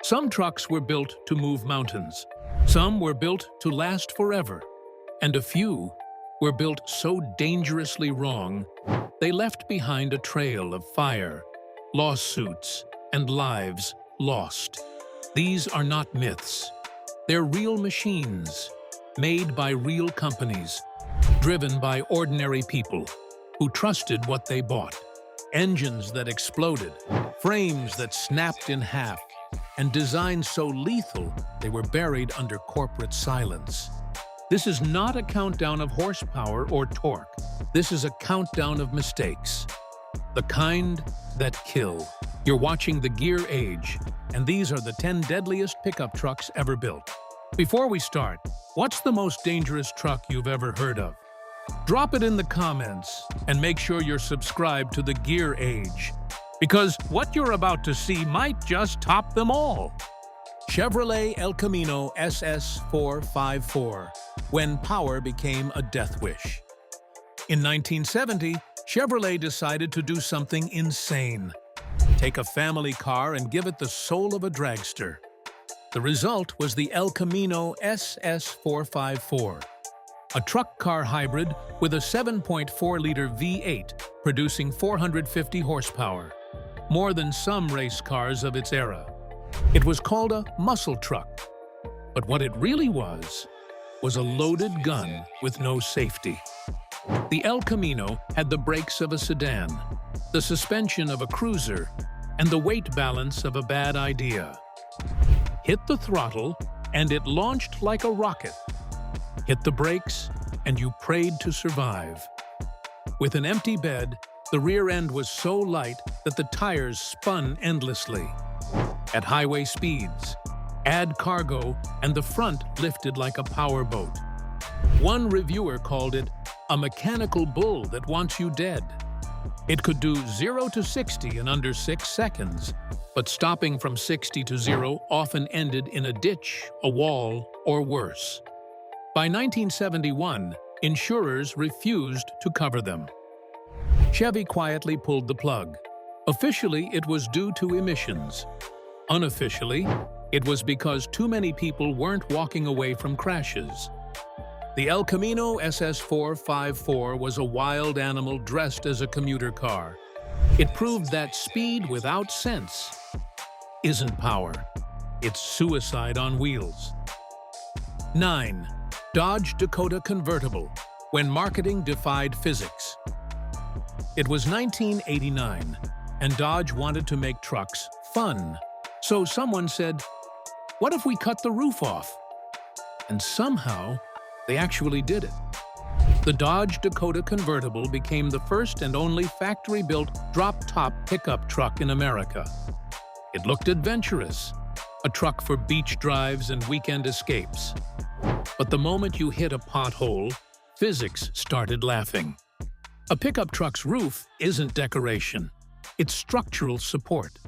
Some trucks were built to move mountains. Some were built to last forever. And a few were built so dangerously wrong, they left behind a trail of fire, lawsuits, and lives lost. These are not myths. They're real machines, made by real companies, driven by ordinary people who trusted what they bought. Engines that exploded, frames that snapped in half, and designs so lethal they were buried under corporate silence. This is not a countdown of horsepower or torque. This is a countdown of mistakes. The kind that kill. You're watching The Gear Age, and these are the 10 deadliest pickup trucks ever built. Before we start, what's the most dangerous truck you've ever heard of? Drop it in the comments, and make sure you're subscribed to The Gear Age, because what you're about to see might just top them all. Chevrolet El Camino SS454, when power became a death wish. In 1970, Chevrolet decided to do something insane. Take a family car and give it the soul of a dragster. The result was the El Camino SS454, a truck-car hybrid with a 7.4-liter V8 producing 450 horsepower, more than some race cars of its era. It was called a muscle truck, but what it really was a loaded gun with no safety. The El Camino had the brakes of a sedan, the suspension of a cruiser, and the weight balance of a bad idea. Hit the throttle, and it launched like a rocket. Hit the brakes, and you prayed to survive. With an empty bed, the rear end was so light that the tires spun endlessly. At highway speeds, add cargo, and the front lifted like a powerboat. One reviewer called it a mechanical bull that wants you dead. It could do 0 to 60 in under 6 seconds, but stopping from 60 to 0 often ended in a ditch, a wall, or worse. By 1971, insurers refused to cover them. Chevy quietly pulled the plug. Officially, it was due to emissions. Unofficially, it was because too many people weren't walking away from crashes. The El Camino SS454 was a wild animal dressed as a commuter car. It proved that speed without sense isn't power. It's suicide on wheels. 9. Dodge Dakota convertible, when marketing defied physics. It was 1989, and Dodge wanted to make trucks fun. So someone said, "What if we cut the roof off?" And somehow, they actually did it. The Dodge Dakota convertible became the first and only factory-built drop-top pickup truck in America. It looked adventurous, a truck for beach drives and weekend escapes. But the moment you hit a pothole, physics started laughing. A pickup truck's roof isn't decoration. It's structural support.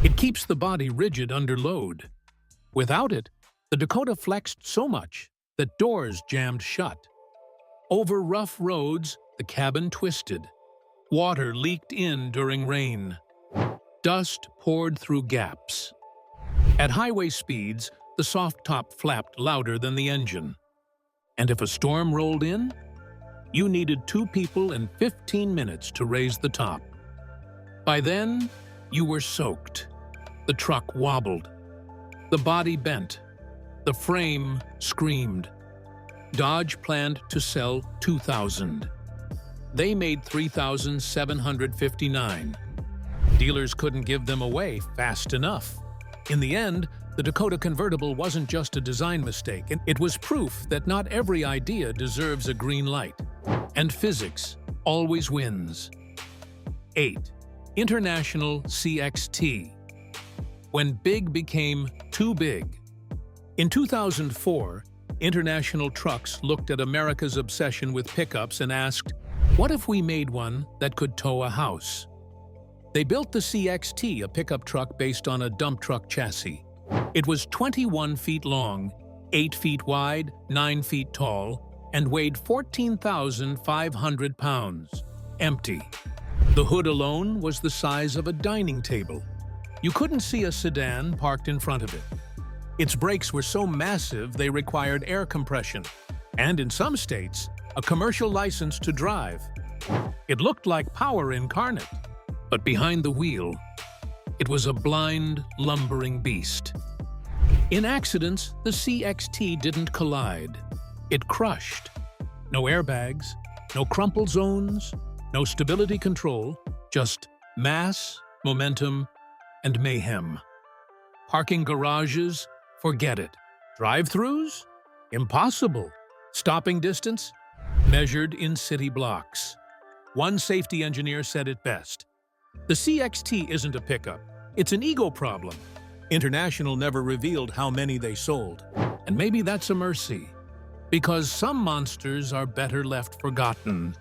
It keeps the body rigid under load. Without it, the Dakota flexed so much that doors jammed shut. Over rough roads, the cabin twisted. Water leaked in during rain. Dust poured through gaps. At highway speeds, the soft top flapped louder than the engine. And if a storm rolled in, you needed 2 people and 15 minutes to raise the top. By then, you were soaked. The truck wobbled. The body bent. The frame screamed. Dodge planned to sell 2,000. They made 3,759. Dealers couldn't give them away fast enough. In the end, the Dakota convertible wasn't just a design mistake. It was proof that not every idea deserves a green light. And physics always wins. 8. International CXT, when big became too big. In 2004, International Trucks looked at America's obsession with pickups and asked, "What if we made one that could tow a house?" They built the CXT, a pickup truck based on a dump truck chassis. It was 21 feet long, 8 feet wide, 9 feet tall, and weighed 14,500 pounds, empty. The hood alone was the size of a dining table. You couldn't see a sedan parked in front of it. Its brakes were so massive they required air compression, and in some states, a commercial license to drive. It looked like power incarnate, but behind the wheel, it was a blind, lumbering beast. In accidents, the CXT didn't collide. It crushed. No airbags, no crumple zones, no stability control, just mass, momentum, and mayhem. Parking garages? Forget it. Drive-thrus? Impossible. Stopping distance? Measured in city blocks. One safety engineer said it best. The CXT isn't a pickup. It's an ego problem. International never revealed how many they sold. And maybe that's a mercy, because some monsters are better left forgotten.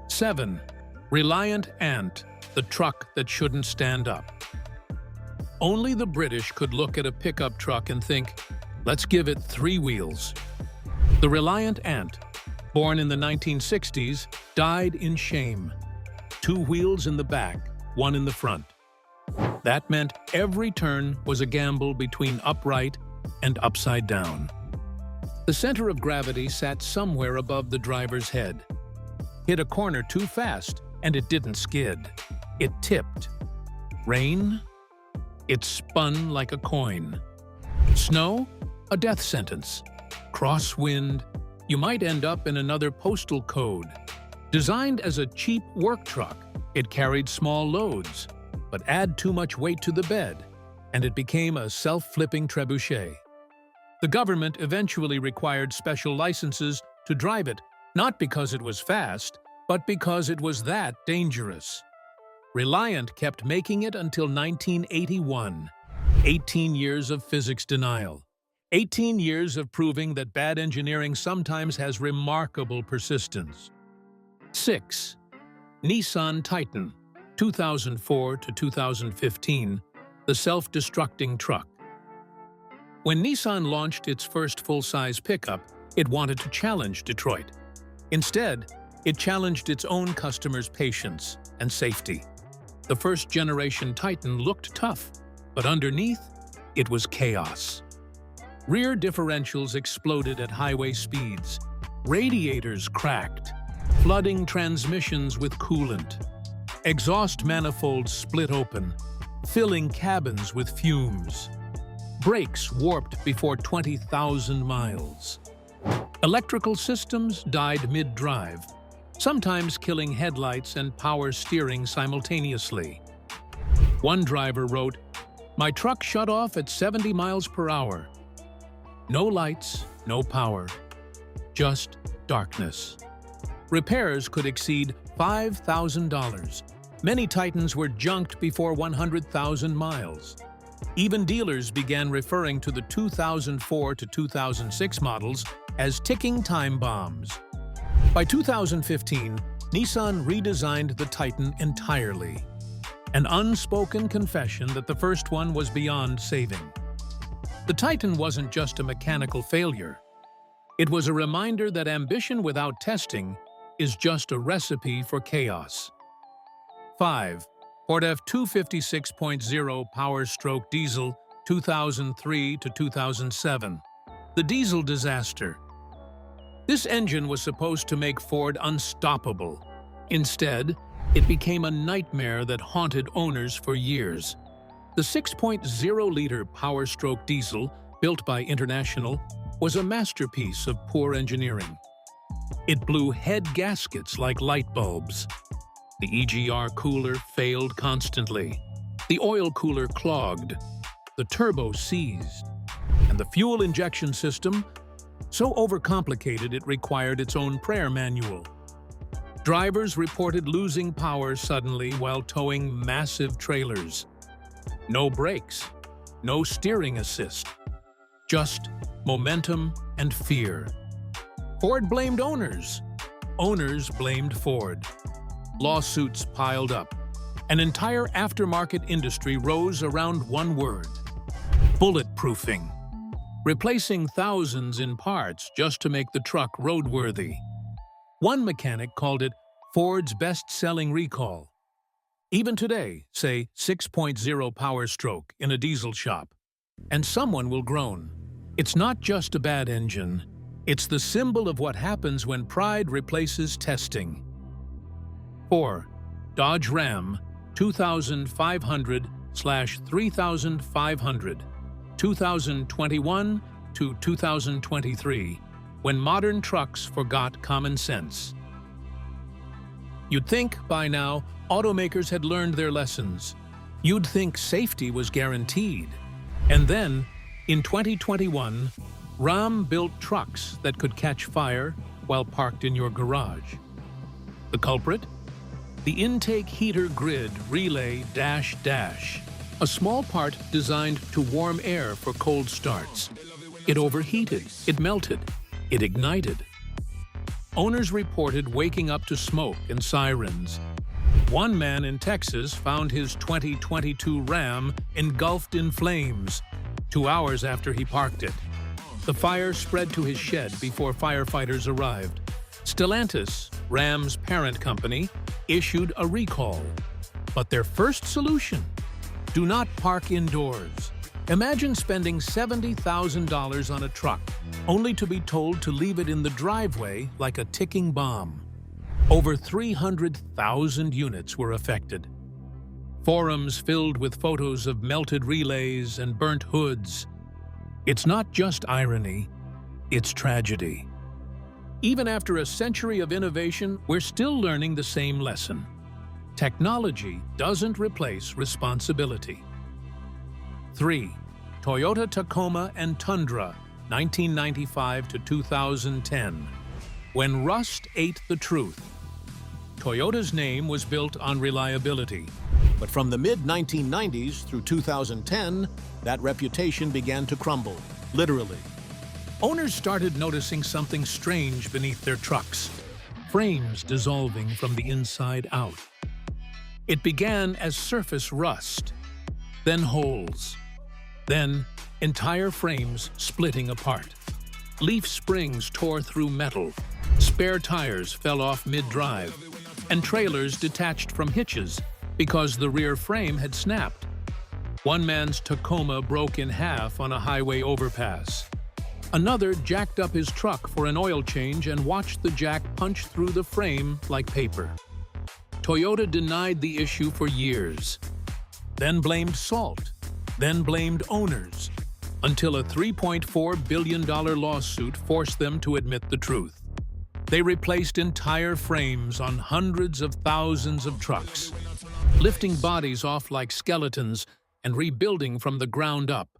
7. Reliant Ant, the truck that shouldn't stand up. Only the British could look at a pickup truck and think, let's give it 3 wheels. The Reliant Ant, born in the 1960s, died in shame. 2 wheels in the back, 1 in the front. That meant every turn was a gamble between upright and upside down. The center of gravity sat somewhere above the driver's head. Hit a corner too fast, and it didn't skid. It tipped. Rain? It spun like a coin. Snow? A death sentence. Crosswind? You might end up in another postal code. Designed as a cheap work truck, it carried small loads, but add too much weight to the bed, and it became a self-flipping trebuchet. The government eventually required special licenses to drive it, not because it was fast, but because it was that dangerous. Reliant kept making it until 1981. 18 years of physics denial. 18 years of proving that bad engineering sometimes has remarkable persistence. 6. Nissan Titan, 2004 to 2015, the self-destructing truck. When Nissan launched its first full-size pickup, it wanted to challenge Detroit. Instead, it challenged its own customers' patience and safety. The first-generation Titan looked tough, but underneath, it was chaos. Rear differentials exploded at highway speeds. Radiators cracked, flooding transmissions with coolant. Exhaust manifolds split open, filling cabins with fumes. Brakes warped before 20,000 miles. Electrical systems died mid-drive, sometimes killing headlights and power steering simultaneously. One driver wrote, "My truck shut off at 70 miles per hour. No lights, no power, just darkness." Repairs could exceed $5,000. Many Titans were junked before 100,000 miles. Even dealers began referring to the 2004 to 2006 models as ticking time bombs. By 2015, Nissan redesigned the Titan entirely. An unspoken confession that the first one was beyond saving. The Titan wasn't just a mechanical failure. It was a reminder that ambition without testing is just a recipe for chaos. 5. Ford F-256.0 Powerstroke Diesel, 2003 to 2007. The diesel disaster. This engine was supposed to make Ford unstoppable. Instead, it became a nightmare that haunted owners for years. The 6.0-liter Powerstroke diesel, built by International, was a masterpiece of poor engineering. It blew head gaskets like light bulbs. The EGR cooler failed constantly. The oil cooler clogged. The turbo seized. And the fuel injection system, so overcomplicated it required its own prayer manual. Drivers reported losing power suddenly while towing massive trailers. No brakes, no steering assist, just momentum and fear. Ford blamed owners. Owners blamed Ford. Lawsuits piled up. An entire aftermarket industry rose around one word: bulletproofing. Replacing thousands in parts just to make the truck roadworthy. One mechanic called it Ford's best-selling recall. Even today, say 6.0 Powerstroke in a diesel shop, and someone will groan. It's not just a bad engine, it's the symbol of what happens when pride replaces testing. 4. Dodge Ram 2500/3500, 2021 to 2023, when modern trucks forgot common sense. You'd think, by now, automakers had learned their lessons. You'd think safety was guaranteed. And then, in 2021, Ram built trucks that could catch fire while parked in your garage. The culprit? The intake heater grid relay dash, a small part designed to warm air for cold starts. It overheated, it melted, it ignited. Owners reported waking up to smoke and sirens. One man in Texas found his 2022 Ram engulfed in flames 2 hours after he parked it. The fire spread to his shed before firefighters arrived. Stellantis, Ram's parent company, issued a recall. But their first solution? Do not park indoors. Imagine spending $70,000 on a truck, only to be told to leave it in the driveway like a ticking bomb. Over 300,000 units were affected. Forums filled with photos of melted relays and burnt hoods. It's not just irony, it's tragedy. Even after a century of innovation, we're still learning the same lesson. Technology doesn't replace responsibility. 3. Toyota Tacoma and Tundra, 1995 to 2010. When rust ate the truth. Toyota's name was built on reliability. But from the mid-1990s through 2010, that reputation began to crumble, literally. Owners started noticing something strange beneath their trucks. Frames dissolving from the inside out. It began as surface rust, then holes, then entire frames splitting apart. Leaf springs tore through metal, spare tires fell off mid-drive, and trailers detached from hitches because the rear frame had snapped. One man's Tacoma broke in half on a highway overpass. Another jacked up his truck for an oil change and watched the jack punch through the frame like paper. Toyota denied the issue for years, then blamed salt, then blamed owners, until a $3.4 billion lawsuit forced them to admit the truth. They replaced entire frames on hundreds of thousands of trucks, lifting bodies off like skeletons and rebuilding from the ground up.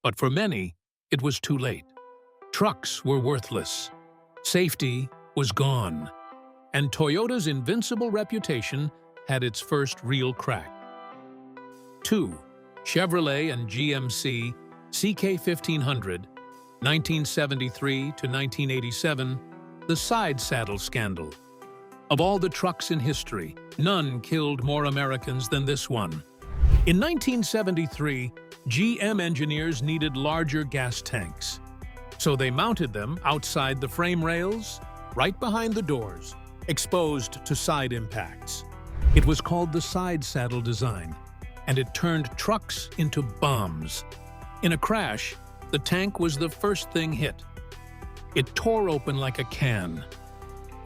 But for many, it was too late. Trucks were worthless. Safety was gone. And Toyota's invincible reputation had its first real crack. 2. Chevrolet and GMC CK1500, 1973 to 1987, the side saddle scandal. Of all the trucks in history, none killed more Americans than this one. In 1973, GM engineers needed larger gas tanks. So they mounted them outside the frame rails, right behind the doors, exposed to side impacts. It was called the side saddle design, and it turned trucks into bombs. In a crash, the tank was the first thing hit. It tore open like a can.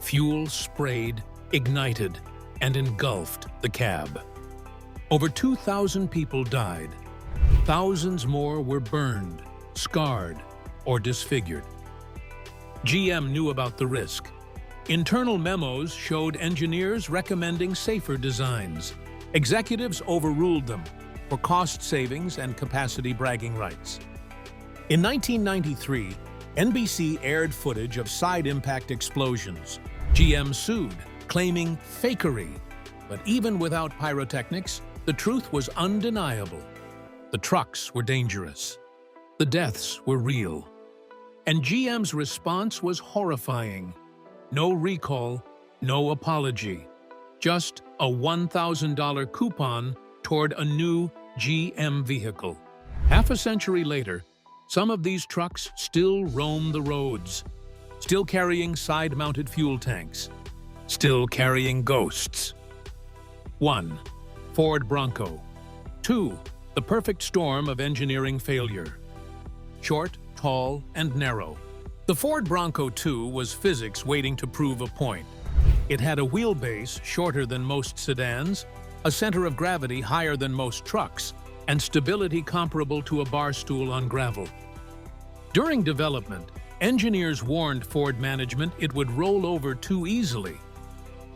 Fuel sprayed, ignited, and engulfed the cab. Over 2,000 people died. Thousands more were burned, scarred, or disfigured. GM knew about the risk. Internal memos showed engineers recommending safer designs. Executives overruled them for cost savings and capacity bragging rights. In 1993, NBC aired footage of side impact explosions. GM sued, claiming fakery. But even without pyrotechnics, the truth was undeniable. The trucks were dangerous. The deaths were real. And GM's response was horrifying. No recall, no apology. Just a $1,000 coupon toward a new GM vehicle. Half a century later, some of these trucks still roam the roads, still carrying side-mounted fuel tanks, still carrying ghosts. 1. Ford Bronco. 2. The perfect storm of engineering failure. Short, tall, and narrow. The Ford Bronco II was physics waiting to prove a point. It had a wheelbase shorter than most sedans, a center of gravity higher than most trucks, and stability comparable to a bar stool on gravel. During development, engineers warned Ford management it would roll over too easily.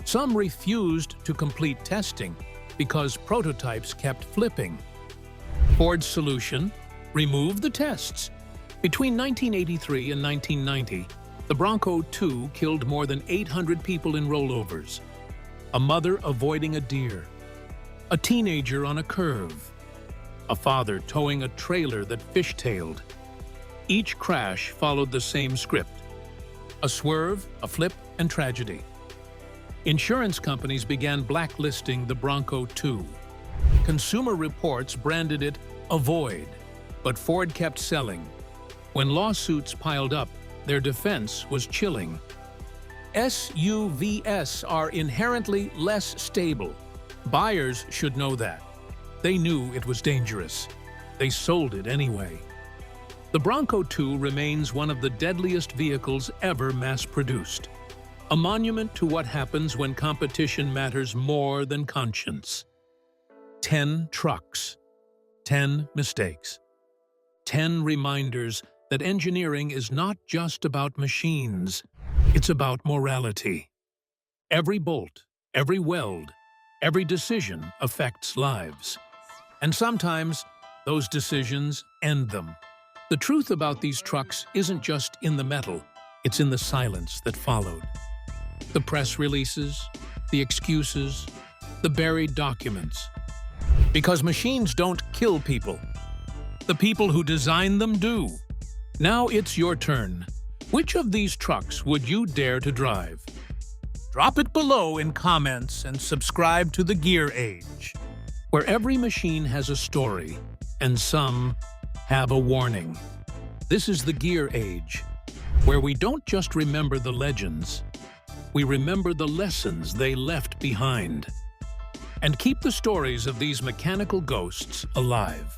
Some refused to complete testing because prototypes kept flipping. Ford's solution? Remove the tests. Between 1983 and 1990, the Bronco II killed more than 800 people in rollovers. A mother avoiding a deer. A teenager on a curve. A father towing a trailer that fishtailed. Each crash followed the same script. A swerve, a flip, and tragedy. Insurance companies began blacklisting the Bronco II. Consumer Reports branded it "Avoid," but Ford kept selling. When lawsuits piled up, their defense was chilling. SUVs are inherently less stable. Buyers should know that. They knew it was dangerous. They sold it anyway. The Bronco II remains one of the deadliest vehicles ever mass-produced. A monument to what happens when competition matters more than conscience. 10 trucks. 10 mistakes. 10 reminders that engineering is not just about machines, it's about morality. Every bolt, every weld, every decision affects lives. And sometimes, those decisions end them. The truth about these trucks isn't just in the metal, it's in the silence that followed. The press releases, the excuses, the buried documents. Because machines don't kill people. The people who design them do. Now it's your turn. Which of these trucks would you dare to drive? Drop it below in comments and subscribe to The Gear Age, where every machine has a story and some have a warning. This is The Gear Age, where we don't just remember the legends, we remember the lessons they left behind, and keep the stories of these mechanical ghosts alive.